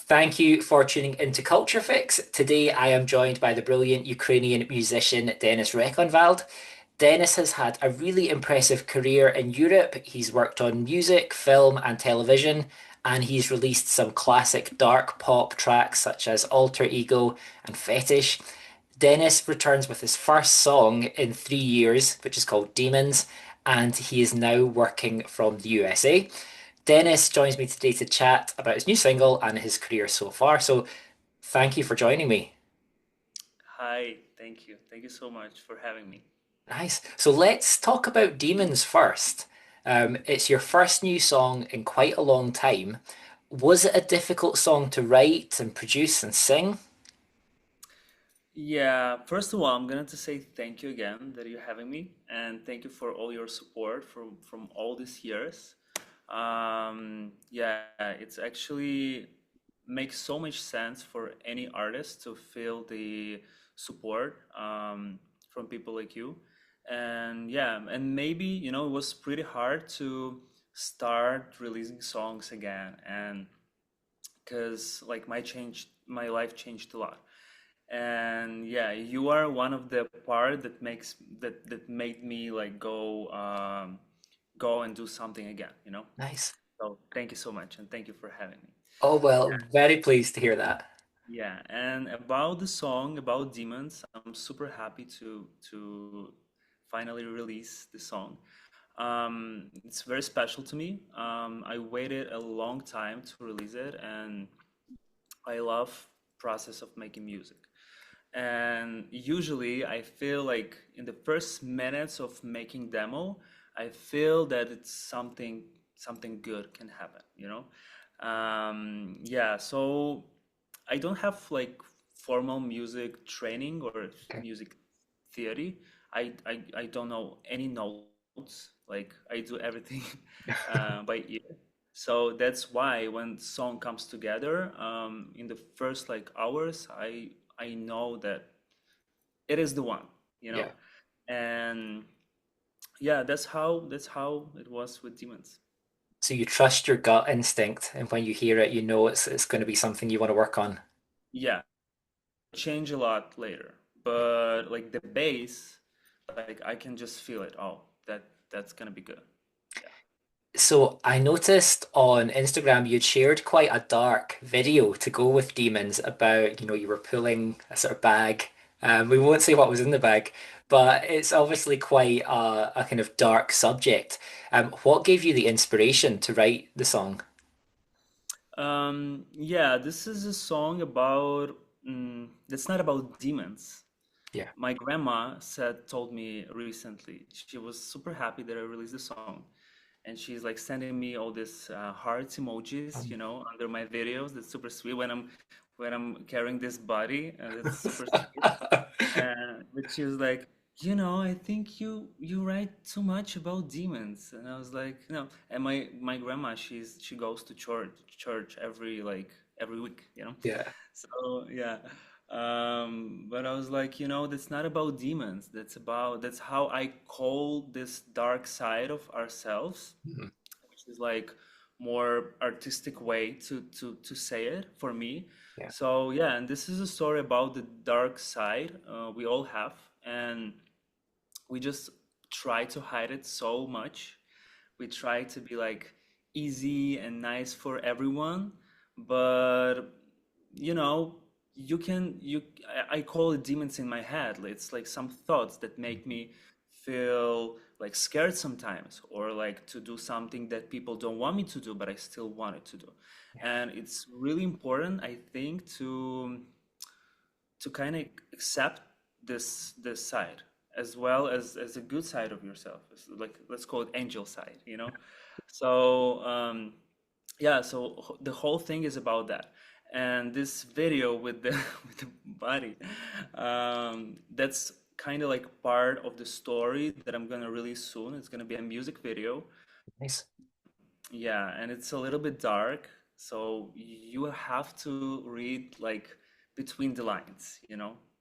Thank you for tuning into Culture Fix. Today I am joined by the brilliant Ukrainian musician Denis Rekonvald. Denis has had a really impressive career in Europe. He's worked on music, film, and television, and he's released some classic dark pop tracks such as Alter Ego and Fetish. Denis returns with his first song in 3 years, which is called Demons, and he is now working from the USA. Denis joins me today to chat about his new single and his career so far. So thank you for joining me. Hi, thank you. Thank you so much for having me. Nice. So let's talk about Demons first. It's your first new song in quite a long time. Was it a difficult song to write and produce and sing? Yeah, first of all, I'm going to say thank you again that you're having me, and thank you for all your support from all these years. Yeah, it's actually makes so much sense for any artist to feel the support from people like you. And yeah, and maybe, it was pretty hard to start releasing songs again, and because like my life changed a lot. And yeah, you are one of the part that makes that made me like go and do something again. Nice. So thank you so much, and thank you for having me. Oh, well, very pleased to hear that. Yeah, and about the song about demons, I'm super happy to finally release the song. It's very special to me. I waited a long time to release it, and I love process of making music. And usually I feel like in the first minutes of making demo, I feel that it's something good can happen. Yeah, so I don't have like formal music training or Okay. music theory. I don't know any notes. Like I do everything by ear. So that's why when song comes together, in the first like hours, I know that it is the one, you know? Yeah. And yeah, that's how it was with Demons. So you trust your gut instinct, and when you hear it, you know it's going to be something you want to work on. Yeah, change a lot later. But like the bass, like I can just feel it. Oh, that's gonna be good. Yeah. So I noticed on Instagram you'd shared quite a dark video to go with Demons about, you were pulling a sort of bag. We won't say what was in the bag, but it's obviously quite a kind of dark subject. What gave you the inspiration to write the song? Yeah, this is a song about that's not about demons. Yeah. My grandma told me recently, she was super happy that I released the song. And she's like sending me all these hearts emojis, under my videos. That's super sweet when I'm carrying this body, and it's super sweet. But she was like, I think you write too much about demons. And I was like, no. And my grandma, she goes to church every week. Yeah. So yeah. But I was like, that's not about demons. That's how I call this dark side of ourselves, Mhm. which is like more artistic way to say it for me. Yeah. So yeah, and this is a story about the dark side we all have, and we just try to hide it so much. We try to be like easy and nice for everyone, but you know, I call it demons in my head. It's like some thoughts that make me feel like scared sometimes, or like to do something that people don't want me to do, but I still want it to do. And it's really important, I think, to kind of accept this side as well as a good side of yourself. It's like, let's call it angel side. So yeah, so the whole thing is about that. And this video with the with the body, that's kind of like part of the story that I'm gonna release soon. It's gonna be a music video. Nice. Yeah, and it's a little bit dark, so you have to read like between the lines.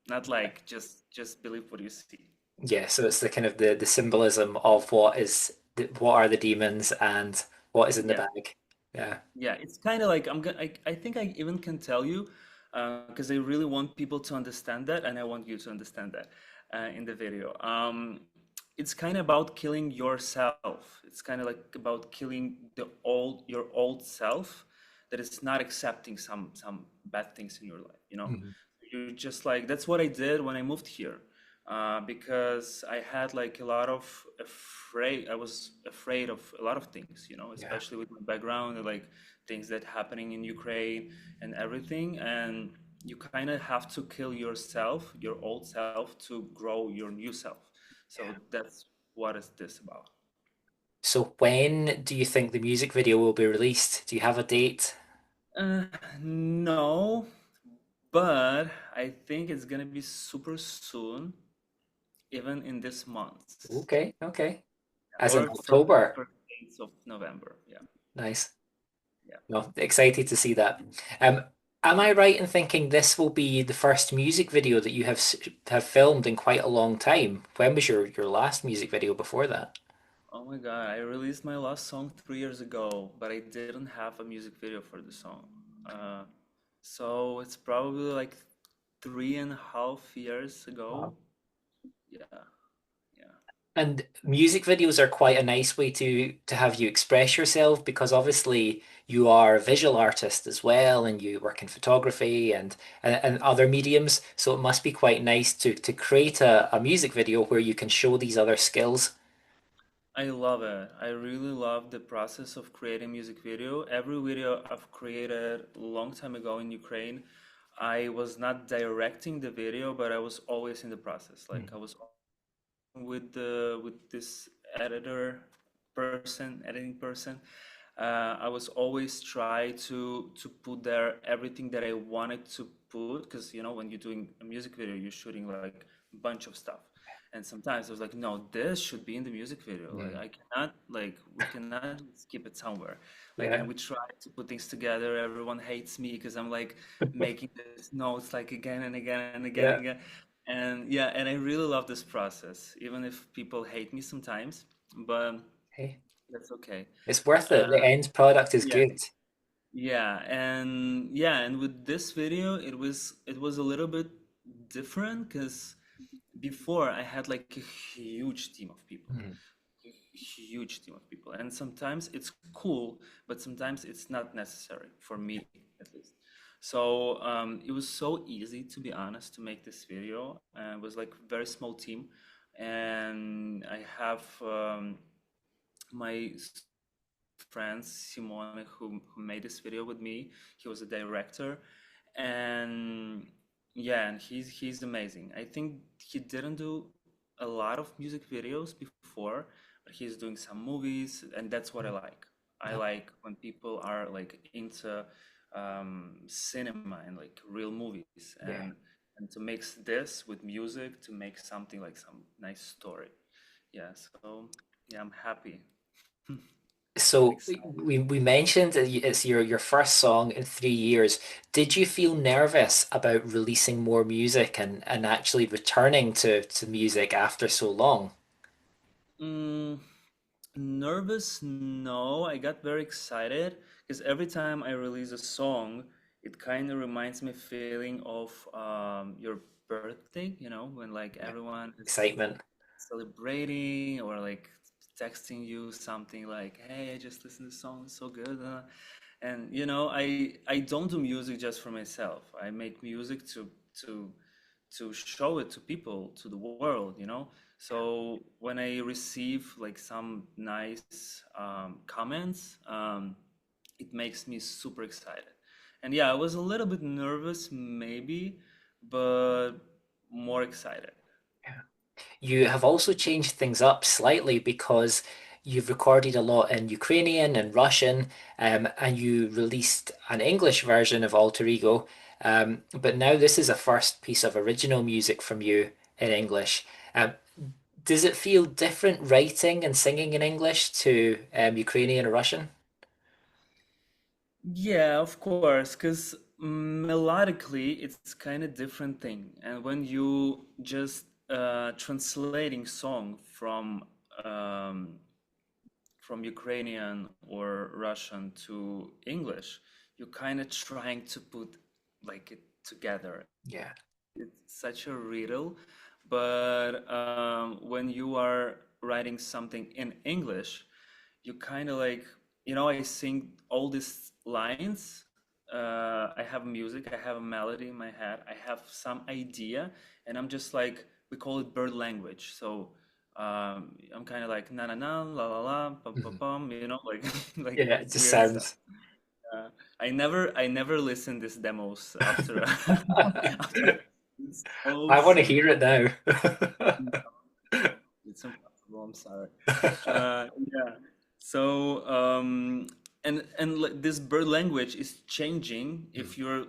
Not like just believe what you see. Yeah, so it's the kind of the symbolism of what are the demons and what is in the Yeah, bag. Yeah. Yeah, it's kind of like I think I even can tell you because I really want people to understand that, and I want you to understand that in the video. It's kind of about killing yourself. It's kind of like about killing your old self that is not accepting some bad things in your life, you know? Mhm. You're just like that's what I did when I moved here. Because I had like a lot of afraid. I was afraid of a lot of things, you know, Yeah. especially with my background and like things that happening in Ukraine and everything. And you kind of have to kill yourself, your old self, to grow your new self. So that's what is this about. So when do you think the music video will be released? Do you have a date? Uh, no, but I think it's gonna be super soon, even in this month, Okay, okay. As in or October. first days of November. Yeah, Nice. yeah. No, excited to see that. Um, am I right in thinking this will be the first music video that you have filmed in quite a long time? When was your last music video before that? Oh my God, I released my last song 3 years ago, but I didn't have a music video for the song. Uh, so it's probably like 3.5 years ago. Wow. Yeah, yeah. And music videos are quite a nice way to have you express yourself because obviously you are a visual artist as well and you work in photography and other mediums. So it must be quite nice to create a music video where you can show these other skills. I love it. I really love the process of creating music video. Every video I've created a long time ago in Ukraine, I was not directing the video, but I was always in the process. Like Mm. I was with this editing person. I was always try to put there everything that I wanted to put because you know when you're doing a music video, you're shooting like a bunch of stuff, and sometimes I was like, no, this should be in the music video. Like Mm. I cannot like we cannot skip it somewhere. Like and Yeah. we try to put things together. Everyone hates me because I'm like making this notes like again and again and again and Yeah. again. And yeah, and I really love this process, even if people hate me sometimes, but Hey, that's okay. it's worth it. The Uh, end product is yeah, good. and with this video, it was a little bit different because before I had like a huge team of people, Mm. huge team of people, and sometimes it's cool, but sometimes it's not necessary for me at least. So it was so easy, to be honest, to make this video. It was like a very small team, and I have my friend Simone who made this video with me. He was a director, and yeah, and he's amazing. I think he didn't do a lot of music videos before, but he's doing some movies, and that's what I like. I Yeah. like when people are like into cinema and like real movies, Yeah. and to mix this with music to make something like some nice story. Yeah, so yeah, I'm happy and So excited. we mentioned that it's your first song in 3 years. Did you feel nervous about releasing more music and actually returning to music after so long? Mm, nervous? No, I got very excited because every time I release a song, it kind of reminds me feeling of your birthday, you know, when like Yeah. everyone is Excitement. celebrating or like texting you something like, "Hey, I just listened to the song, it's so good." And you know, I don't do music just for myself. I make music to to show it to people, to the world, you know. So when I receive like some nice comments, it makes me super excited. And yeah, I was a little bit nervous, maybe, but more excited. You have also changed things up slightly because you've recorded a lot in Ukrainian and Russian, and you released an English version of Alter Ego. But now this is a first piece of original music from you in English. Um, does it feel different writing and singing in English to Ukrainian or Russian? Yeah, of course, because melodically it's kind of different thing. And when you just translating song um, from Ukrainian or Russian to English, you're kind of trying to put like it together. Yeah. It's such a riddle, but when you are writing something in English, you kind of like, I sing all these lines. I have music, I have a melody in my head, I have some idea, and I'm just like, we call it bird language. So I'm kind of like na na na la la la pum pum Mhm. pum, like like Yeah, it just weird stuff. sounds. I never listened these demos after after it's so I want to hear it simple. now. It's impossible. I'm sorry. Yeah. So like this bird language is changing Mm,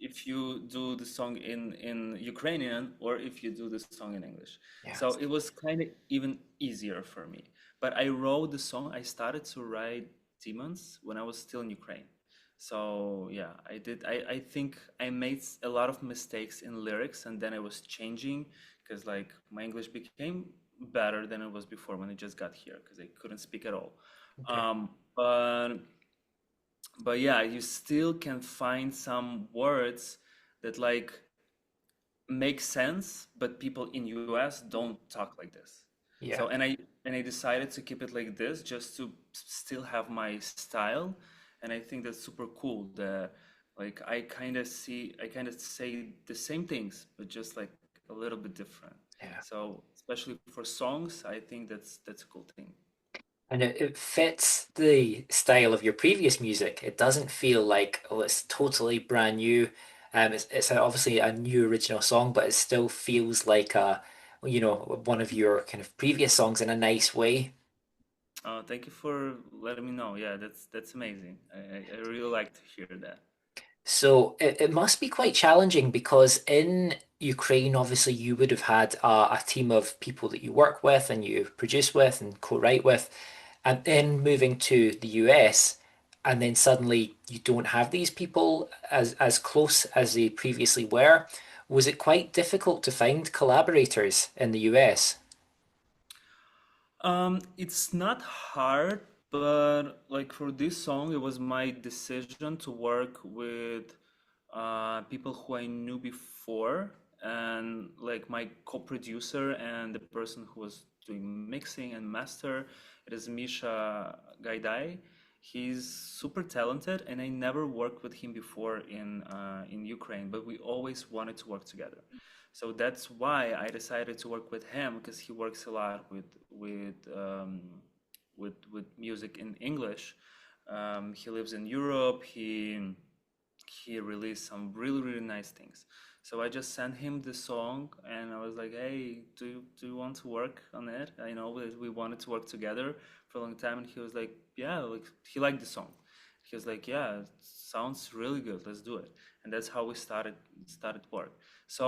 if you do the song in Ukrainian or if you do the song in English. yeah. So it was kind of even easier for me. But I wrote the song. I started to write Demons when I was still in Ukraine. So yeah, I did. I think I made a lot of mistakes in lyrics, and then I was changing because like my English became better than it was before when I just got here because I couldn't speak at all. Okay. Um, but but yeah, you still can find some words that like make sense, but people in US don't talk like this. Yeah. So and I decided to keep it like this just to still have my style, and I think that's super cool. The like I kind of say the same things, but just like a little bit different. Yeah. So especially for songs, I think that's a cool thing. And it fits the style of your previous music. It doesn't feel like, oh, it's totally brand new. It's obviously a new original song, but it still feels like one of your kind of previous songs in a nice way. Thank you for letting me know. Yeah, that's amazing. I really like to hear that. So it must be quite challenging because in Ukraine, obviously, you would have had a team of people that you work with and you produce with and co-write with, and then moving to the US, and then suddenly you don't have these people as close as they previously were. Was it quite difficult to find collaborators in the US? It's not hard, but like for this song, it was my decision to work with people who I knew before, and like my co-producer and the person who was doing mixing and master. It is Misha Gaidai. He's super talented, and I never worked with him before in Ukraine, but we always wanted to work together. So that's why I decided to work with him because he works a lot with music in English. He lives in Europe. He released some really really nice things. So I just sent him the song, and I was like, "Hey, do you want to work on it? I know that we wanted to work together for a long time." And he was like, "Yeah," like he liked the song. He was like, "Yeah, it sounds really good. Let's do it." And that's how we started work. So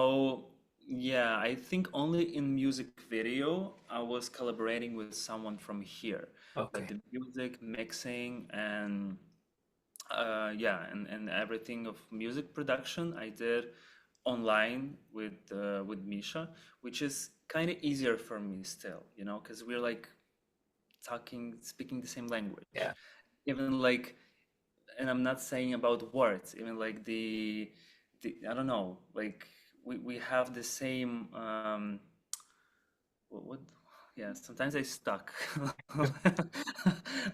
yeah, I think only in music video I was collaborating with someone from here, but Okay. the music mixing and yeah, and everything of music production I did online with Misha, which is kind of easier for me still, because we're like speaking the same language. Yeah. Even like, and I'm not saying about words, even like the I don't know, like we have the same what yeah, sometimes I stuck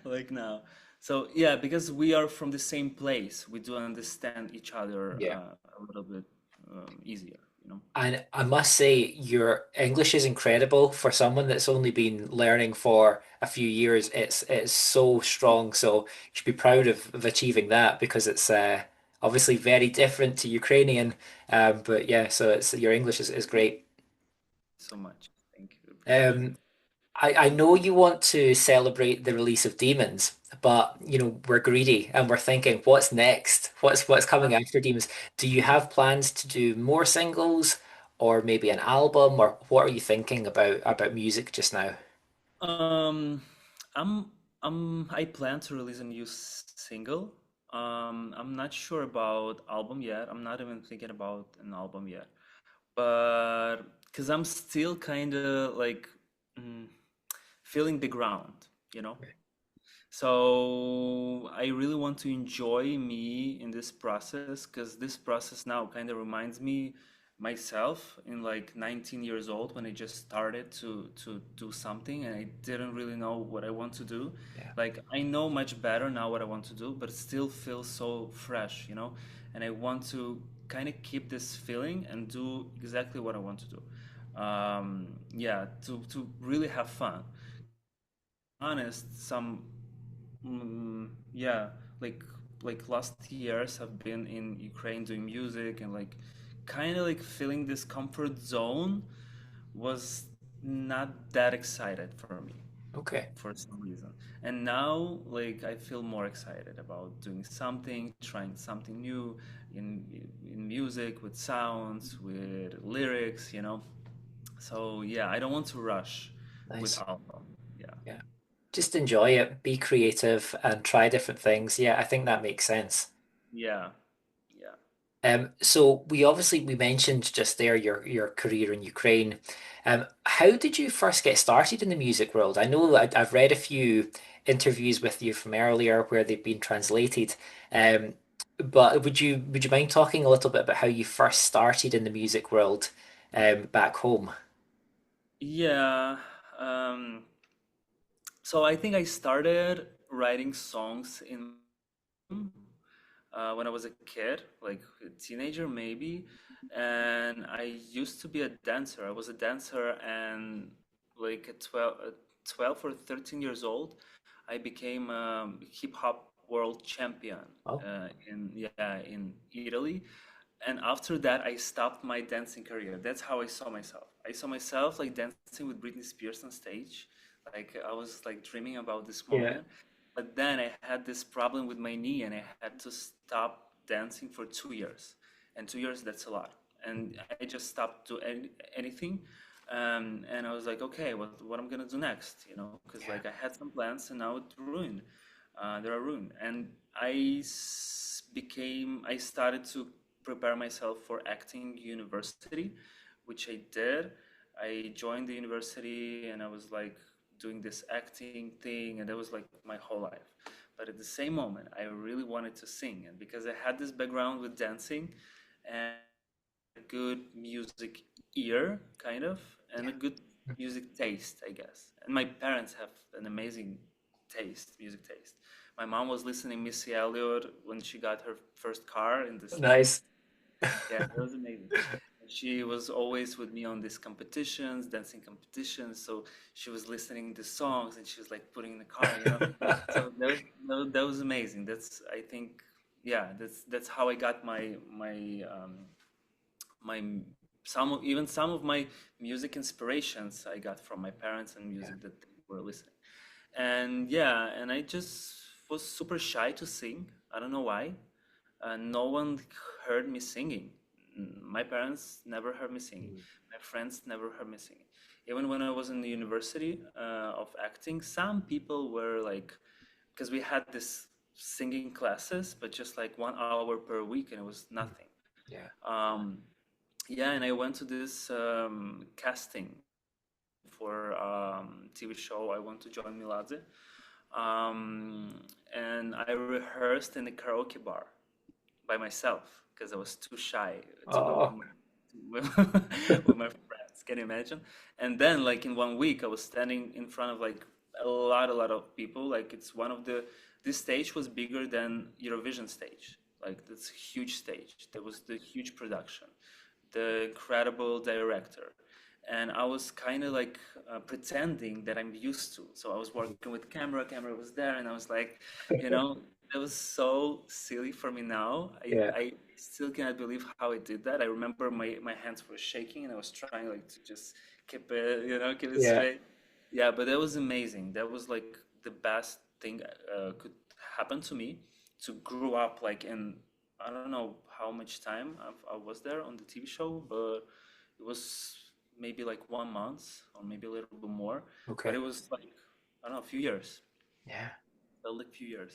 like now. So yeah, because we are from the same place, we do understand each other Yeah. a little bit easier. And I must say, your English is incredible for someone that's only been learning for a few years. It's so strong. So you should be proud of achieving that because it's obviously very different to Ukrainian. But yeah, so it's your English is great. So much. Thank you. Appreciate it. Um, I know you want to celebrate the release of Demons, but we're greedy and we're thinking, what's next? What's coming after Demons? Do you have plans to do more singles or maybe an album, or what are you thinking about music just now? Um, I'm I plan to release a new single. I'm not sure about album yet. I'm not even thinking about an album yet. But because I'm still kind of like mm, feeling the ground, you know? So I really want to enjoy me in this process because this process now kind of reminds me myself in like 19 years old when I just started to do something and I didn't really know what I want to do. Yeah. Like I know much better now what I want to do, but it still feels so fresh, you know? And I want to kind of keep this feeling and do exactly what I want to do. Yeah, to really have fun. Honest, some yeah, like last years I've been in Ukraine doing music and like kind of like feeling this comfort zone was not that excited for me Okay. for some reason. And now like I feel more excited about doing something, trying something new in in music with sounds, with lyrics, you know. So yeah, I don't want to rush with Nice. album. Yeah. Yeah. Just enjoy it, be creative, and try different things. Yeah, I think that makes sense. Yeah. Yeah. So we mentioned just there your career in Ukraine. How did you first get started in the music world? I know I've read a few interviews with you from earlier where they've been translated. Um, but would you mind talking a little bit about how you first started in the music world back home? Yeah. Um, so I think I started writing songs in when I was a kid, like a teenager maybe, and I used to be a dancer. I was a dancer, and like at 12 or 13 years old, I became a hip hop world champion Oh, in yeah in Italy. And after that, I stopped my dancing career. That's how I saw myself. I saw myself like dancing with Britney Spears on stage. Like I was like dreaming about this yeah. moment. But then I had this problem with my knee and I had to stop dancing for 2 years. And 2 years, that's a lot. And I just stopped doing anything. And I was like, okay, what I'm gonna do next? You know, because Yeah. like I had some plans and now it's ruined. They are ruined. And I started to prepare myself for acting university, which I did. I joined the university and I was like doing this acting thing, and that was like my whole life. But at the same moment, I really wanted to sing, and because I had this background with dancing and a good music ear, kind of, and a good music taste, I guess. And my parents have an amazing music taste. My mom was listening Missy Elliott when she got her first car in this like Nice. yeah, that was amazing. And she was always with me on these competitions, dancing competitions. So she was listening to songs and she was like putting in the car, you know. So that was amazing. That's I think yeah, that's how I got my even some of my music inspirations I got from my parents and Yeah. music that they were listening. And yeah, and I just was super shy to sing. I don't know why. No one heard me singing. My parents never heard me singing. Mm. My friends never heard me singing. Even when I was in the university of acting, some people were like, because we had this singing classes, but just like 1 hour per week, and it was Mm. nothing. Yeah. Um, yeah, and I went to this casting for TV show. I want to join Milazze. And I rehearsed in a karaoke bar by myself because I was too shy to go Oh, with my friends. Can you imagine? And then, like in 1 week, I was standing in front of like a lot of people. Like it's one of the this stage was bigger than Eurovision stage. Like this huge stage. There was the huge production, the incredible director. And I was kind of like pretending that I'm used to. So I was working with camera was there, and I was like, you know, it was so silly for me now. yeah. I still cannot believe how I did that. I remember my hands were shaking, and I was trying like to just keep it, you know, keep it Yeah. straight. Yeah, but that was amazing. That was like the best thing could happen to me to grow up like in I don't know how much time I was there on the TV show, but it was maybe like 1 month or maybe a little bit more. But Okay. it was like I don't know, a few years. Yeah. Felt like a few years.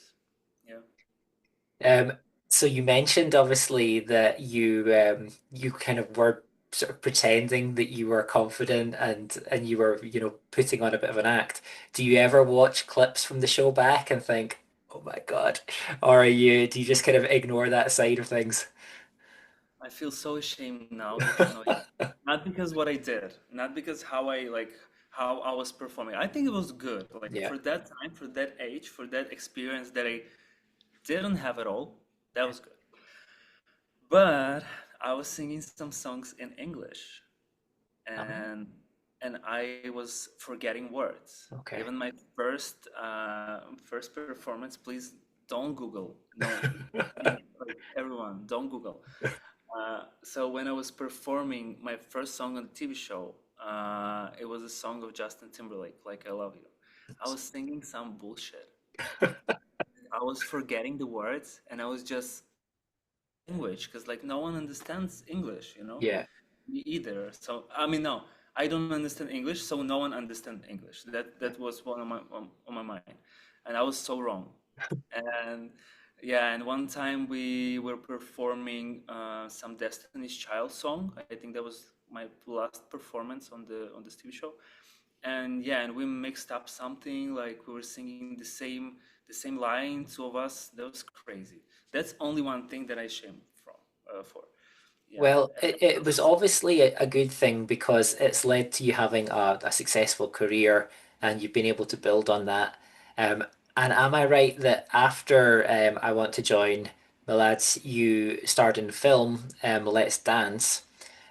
Yeah. Um, so you mentioned obviously that you kind of were sort of pretending that you were confident and you were, putting on a bit of an act. Do you ever watch clips from the show back and think, "Oh my God," or do you just kind of ignore that side of things? I feel so ashamed now that you know it. Not because what I did, not because how I was performing. I think it was good. Like Yeah. for that time, for that age, for that experience that I didn't have at all, that was good. But I was singing some songs in English, Oh, and I was forgetting words. okay. Even my first performance, please don't Google. No, like everyone, don't Google. So when I was performing my first song on the TV show, it was a song of Justin Timberlake, like "I Love You." I was singing some bullshit. I was forgetting the words, and I was just language because like no one understands English, you know, Yeah. me either. So I mean, no, I don't understand English, so no one understands English. That was one on my mind, and I was so wrong. And yeah, and one time we were performing some Destiny's Child song. I think that was my last performance on this TV show. And yeah, and we mixed up something like we were singing the same line, two of us. That was crazy. That's only one thing that I shame from for. Yeah. Well, it was obviously a good thing because it's led to you having a successful career and you've been able to build on that. Um, and am I right that after I Want to Join the Lads, you starred in film, Let's Dance?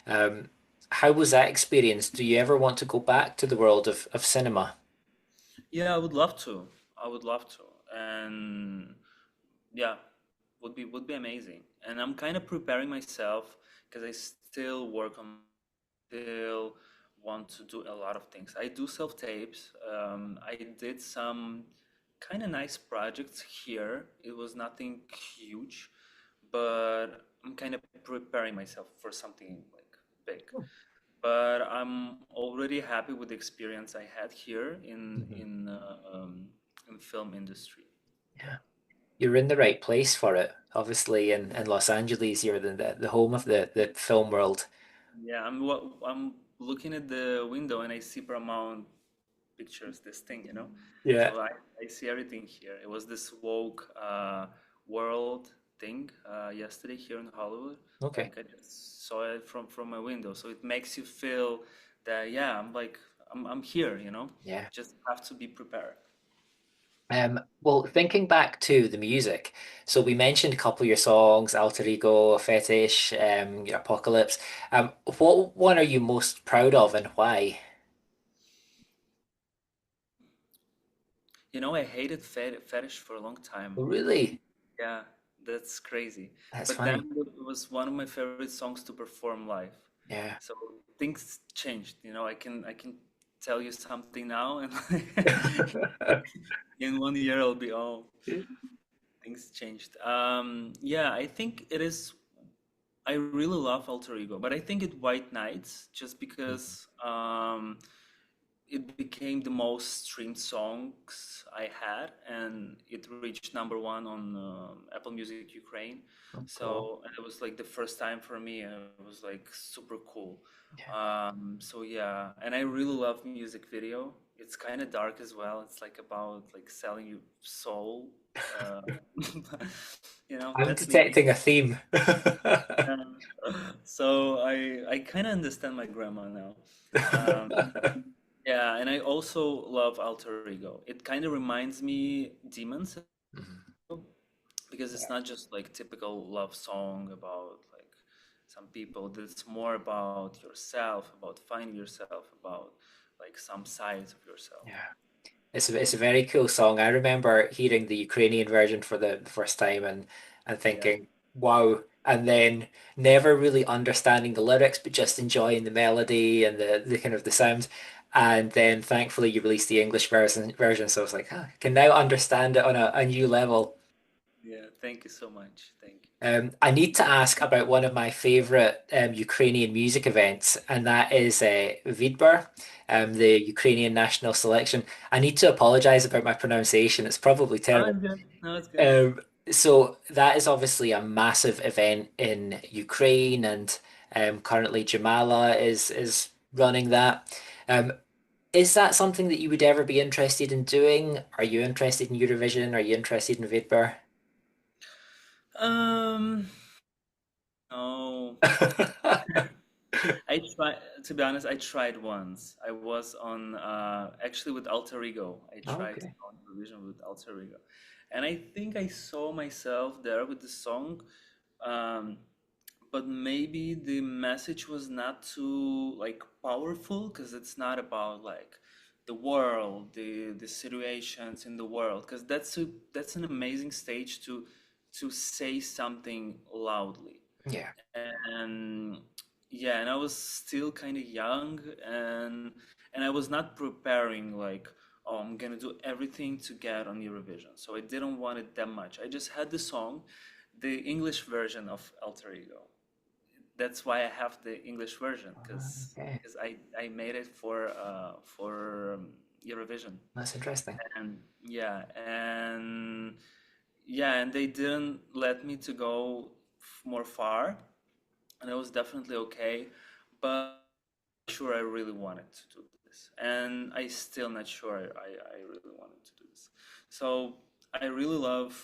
Um, how was that experience? Do you ever want to go back to the world of cinema? Yeah, I would love to. I would love to. And yeah, would be amazing. And I'm kind of preparing myself because I still work on still want to do a lot of things. I do self tapes. I did some kind of nice projects here. It was nothing huge, but I'm kind of preparing myself for something like big. But I'm already happy with the experience I had here Mhm. in film industry. Yeah. You're in the right place for it. Obviously, in Los Angeles, you're the home of the film world. Yeah, I'm looking at the window and I see Paramount Pictures, this thing, you know. Yeah. So I see everything here. It was this woke world thing yesterday here in Hollywood. Okay. Like I just saw it from my window. So it makes you feel that yeah, I'm here, you know. Yeah. Just have to be prepared. Well, thinking back to the music, so we mentioned a couple of your songs, Alter Ego, Fetish, your Apocalypse. What one are you most proud of and why? You know, I hated fetish for a long time. Really? Yeah, that's crazy. That's But then funny. it was one of my favorite songs to perform live. Yeah. So things changed. You know, I can tell you something now, and in 1 year I'll be oh, things changed. Yeah, I think it is. I really love Alter Ego, but I think it White Nights just because it became the most streamed songs I had, and it reached #1 on Apple Music Ukraine. Oh, cool. So and it was like the first time for me, and it was like super cool. Yeah. So yeah, and I really love music video. It's kind of dark as well. It's like about like selling your soul. Uh, I'm that's me. detecting a theme. Um, so I kind of understand my grandma now. Um, yeah, and I also love Alter Ego. It kind of reminds me Demons Mhm. because it's Yeah. not just like typical love song about like some people. It's more about yourself, about finding yourself, about like some sides of yourself. Yeah. It's a very cool song. I remember hearing the Ukrainian version for the first time and Yeah, thinking, wow, and then never really understanding the lyrics, but just enjoying the melody and the kind of the sounds. And then thankfully you released the English version, so I was like, ah, I can now understand it on a new level. yeah. Thank you so much. Thank you. I need to ask about one of my favorite Ukrainian music events, and that is Vidbir, the Ukrainian national selection. I need to apologize about my pronunciation. It's probably Oh, terrible. it's good. No, it's good. So that is obviously a massive event in Ukraine, and Currently, Jamala is running that. Um, is that something that you would ever be interested in doing? Are you interested in Eurovision? Are you interested in Vidber? Um, no. I tried, to be honest, I tried once. I was on actually with Alter Ego. I tried to Okay. go on Eurovision with Alter Ego. And I think I saw myself there with the song. Um, but maybe the message was not too like powerful because it's not about like the world, the situations in the world, because that's an amazing stage to say something loudly. Yeah. And yeah, and I was still kind of young, and I was not preparing like, oh, I'm gonna do everything to get on Eurovision, so I didn't want it that much. I just had the song, the English version of Alter Ego. That's why I have the English version, because Okay. I made it for Eurovision. That's interesting. And yeah, and they didn't let me to go more far, and it was definitely okay, but sure I really wanted to do this, and I still not sure I really wanted to do this. So I really love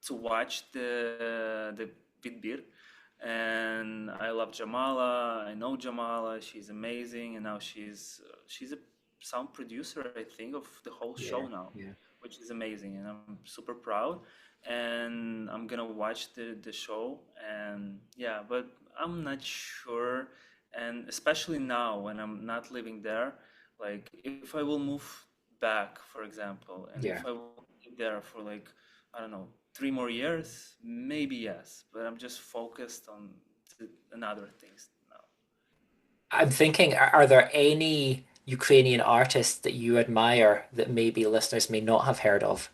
to watch the Bitbir, and I love Jamala. I know Jamala, she's amazing, and now she's a sound producer, I think, of the whole show Yeah. now, Yeah. which is amazing, and I'm super proud. And I'm gonna watch the show, and yeah, but I'm not sure, and especially now when I'm not living there, like if I will move back, for example, and if Yeah. I will live there for like, I don't know, 3 more years, maybe yes, but I'm just focused on other things now. I'm thinking, are there any Ukrainian artists that you admire that maybe listeners may not have heard of?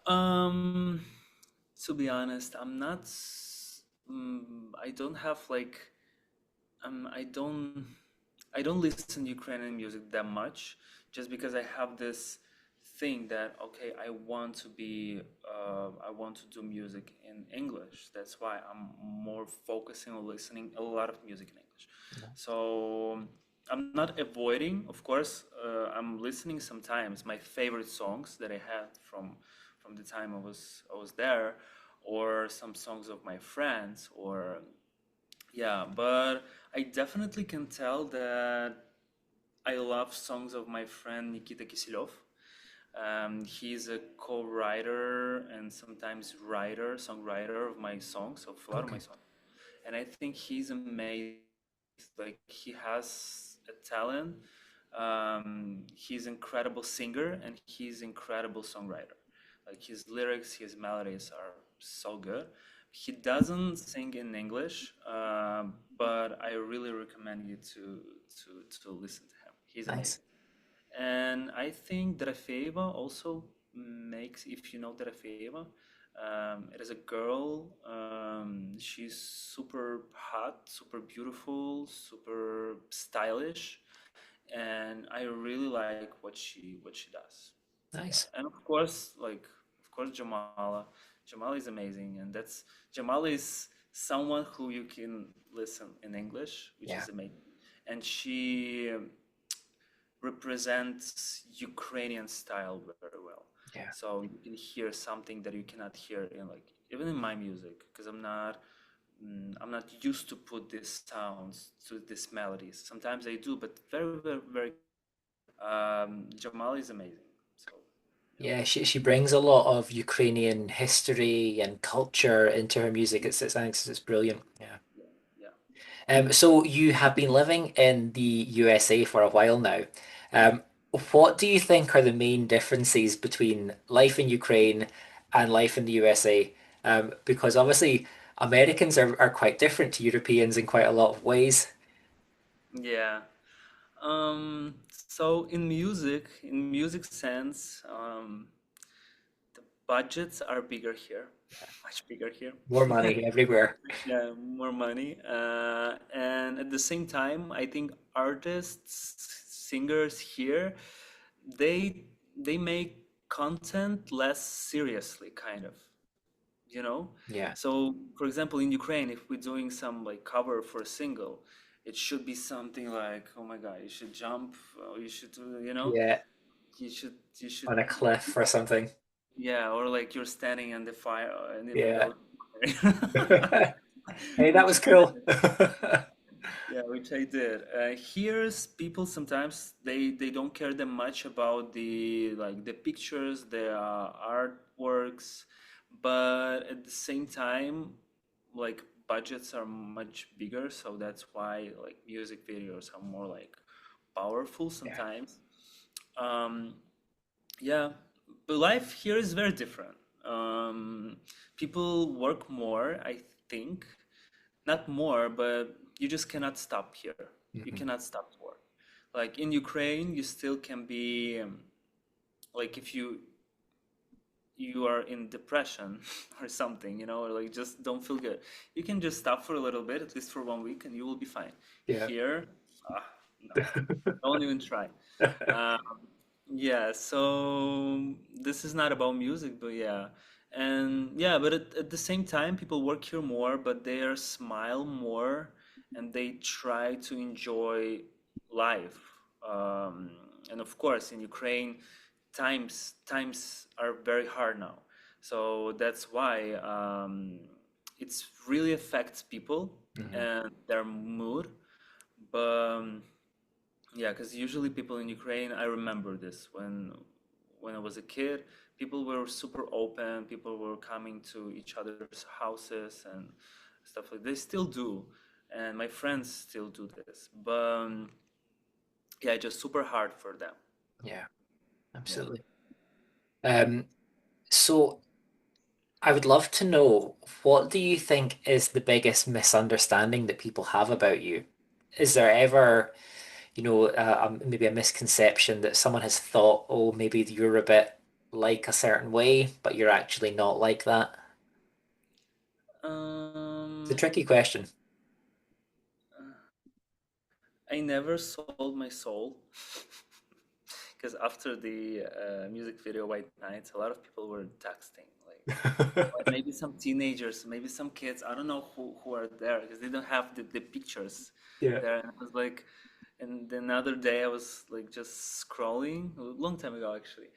Um, to be honest, I don't have like, um, I don't, I don't listen to Ukrainian music that much, just because I have this thing that okay, I want to do music in English. That's why I'm more focusing on listening a lot of music in English. So I'm not avoiding, of course. I'm listening sometimes my favorite songs that I had from the time I was there, or some songs of my friends, or yeah, but I definitely can tell that I love songs of my friend Nikita Kisilov. He's a co-writer and sometimes writer, songwriter of my songs, of a lot of my Okay. songs. And I think he's amazing. Like he has a talent. He's incredible singer and he's incredible songwriter. Like his lyrics, his melodies are so good. He doesn't sing in English, but I really recommend you to listen to him. He's Nice. amazing. And I think Drafeva also makes, if you know Drafeva, it is a girl. She's super hot, super beautiful, super stylish, and I really like what she does. Yeah, Nice. and of course, like of course, Jamala. Jamala is amazing, and that's Jamala is someone who you can listen in English, which Yeah. is amazing, and she represents Ukrainian style very well. Yeah. So you can hear something that you cannot hear in like even in my music, because I'm not used to put these sounds to these melodies. Sometimes I do, but very very very. Jamal is amazing. So yeah, Yeah, she brings a lot of Ukrainian history and culture into her music. I think it's brilliant. Yeah. yeah, yeah. So you have been living in the USA for a while now. Yeah. Um, what do you think are the main differences between life in Ukraine and life in the USA? Because obviously Americans are quite different to Europeans in quite a lot of ways. Yeah. So in music sense, the budgets are bigger here, much bigger here. More money everywhere. Yeah, more money. And at the same time, I think artists, singers here, they make content less seriously, kind of. you know? Yeah. So, for example, in Ukraine, if we're doing some like cover for a single, it should be something like, oh my God, you should jump, you should do, Yeah. you should, On a cliff or something. yeah, or like you're standing in the fire, in the middle Yeah. of the fire. Hey, that Which was cool. Yeah, which I did. Here's people sometimes they don't care that much about the like the pictures, the artworks, but at the same time, like budgets are much bigger, so that's why like music videos are more like powerful Yeah. sometimes. Um, yeah, but life here is very different. People work more, I think, not more, but you just cannot stop here. You Mhm. cannot stop work. Like in Ukraine, you still can be like if you are in depression or something, or like just don't feel good. You can just stop for a little bit, at least for 1 week, and you will be fine. Yeah. Here, no, don't even try. Um, yeah, so this is not about music, but yeah. And yeah, but at the same time, people work here more, but they are smile more and they try to enjoy life. Um, and of course, in Ukraine, times are very hard now. So that's why it's really affects people Mhm. and their mood. But yeah, because usually people in Ukraine, I remember this when I was a kid, people were super open, people were coming to each other's houses and stuff like they still do, and my friends still do this. But yeah, just super hard for them. Yeah, Yeah. absolutely. Um, so I would love to know, what do you think is the biggest misunderstanding that people have about you? Is there ever, maybe a misconception that someone has thought, oh, maybe you're a bit like a certain way, but you're actually not like that? It's a Um, tricky question. I never sold my soul because after the music video White Nights, a lot of people were texting like maybe some teenagers, maybe some kids. I don't know who are there because they don't have the pictures Yeah. there. And I was like, and the other day I was like just scrolling a long time ago actually,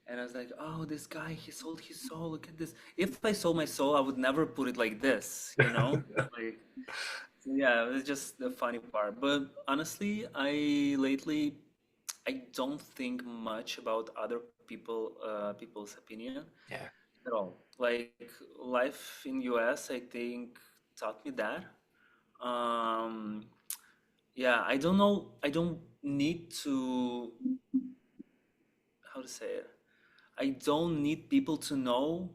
and I was like, oh, this guy he sold his soul. Look at this. If I sold my soul, I would never put it like this, Like, so yeah, it's just the funny part. But honestly, I don't think much about other people's opinion Yeah. at all. Like life in US, I think taught me that. Um, yeah, I don't know. I don't need to, how to say it. I don't need people to know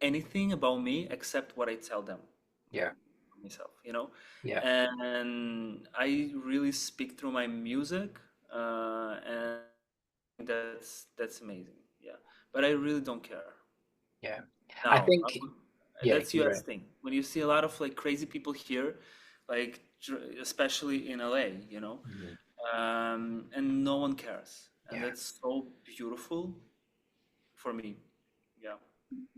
anything about me except what I tell them Yeah. myself. Yeah. And I really speak through my music, and that's amazing. Yeah, but I really don't care. Yeah. I Now, think, yeah, that's you're US right. thing. When you see a lot of like crazy people here, like especially in LA, Mhm. and no one cares, and Yeah. that's so beautiful for me. Yeah,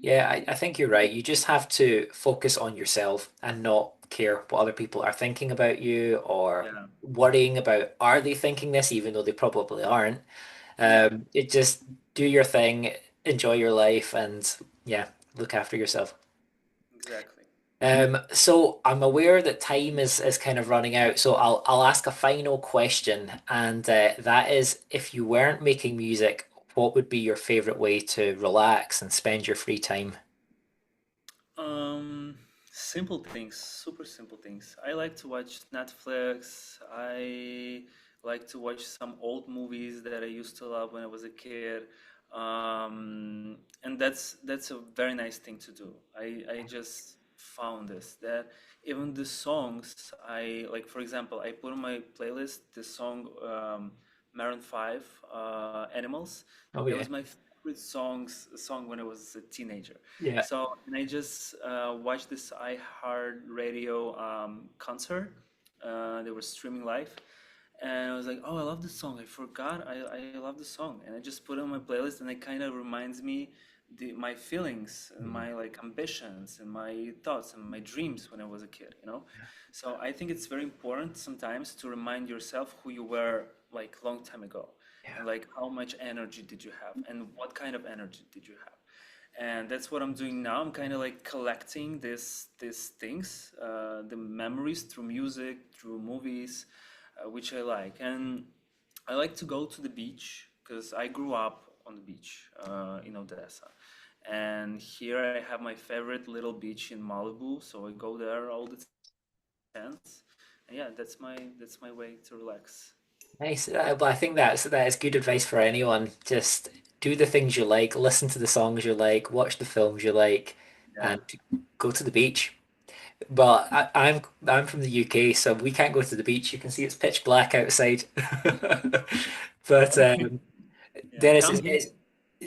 Yeah, I think you're right. You just have to focus on yourself and not care what other people are thinking about you or yeah, worrying about, are they thinking this, even though they probably aren't. yeah, It just, do your thing, enjoy your life, and yeah, look after yourself. exactly. So I'm aware that time is kind of running out, so I'll ask a final question, and that is, if you weren't making music, what would be your favorite way to relax and spend your free time? Simple things, super simple things. I like to watch Netflix. I like to watch some old movies that I used to love when I was a kid. And that's a very nice thing to do. I just found this that even the songs I like, for example, I put on my playlist the song Maroon 5, Animals. Oh That yeah, was my favorite song when I was a teenager. yeah, So, and I just watched this iHeart Radio concert. They were streaming live, and I was like, "Oh, I love this song. I forgot I love the song." And I just put it on my playlist, and it kind of reminds me my feelings and Mm. my like ambitions and my thoughts and my dreams when I was a kid, you know? So I think it's very important sometimes to remind yourself who you were like long time ago Yeah. and like how much energy did you have and what kind of energy did you have. And that's what I'm doing now. I'm kind of like collecting these things, the memories through music, through movies, which I like. And I like to go to the beach because I grew up on the beach in Odessa. And here I have my favorite little beach in Malibu, so I go there all the chance. And yeah, that's my way to relax. Nice. Well, I think that is good advice for anyone. Just do the things you like, listen to the songs you like, watch the films you like, Yeah. and go to the beach. But I'm from the UK, so we can't go to the beach. You can see it's pitch black outside. But Yeah. Dennis, Come here.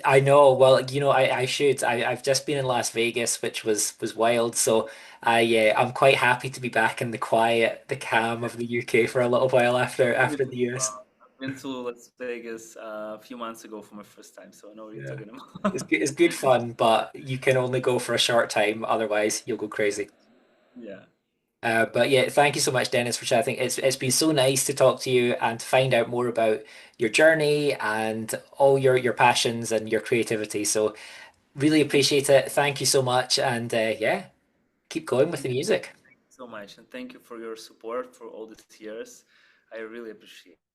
I know. Well, I should. I've just been in Las Vegas, which was wild. So I'm quite happy to be back in the quiet, the calm of the UK for a little while after the US. I've been to Las Vegas a few months ago for my first time, so I know what you're Yeah. talking about. It's good fun, but you can only go for a short time. Otherwise, you'll go crazy. Yeah. But yeah, thank you so much, Dennis, for chatting. It's been so nice to talk to you and to find out more about your journey and all your passions and your creativity. So really appreciate it. Thank you so much, and yeah, keep going with the music. Thank you so much, and thank you for your support for all these years. I really appreciate it.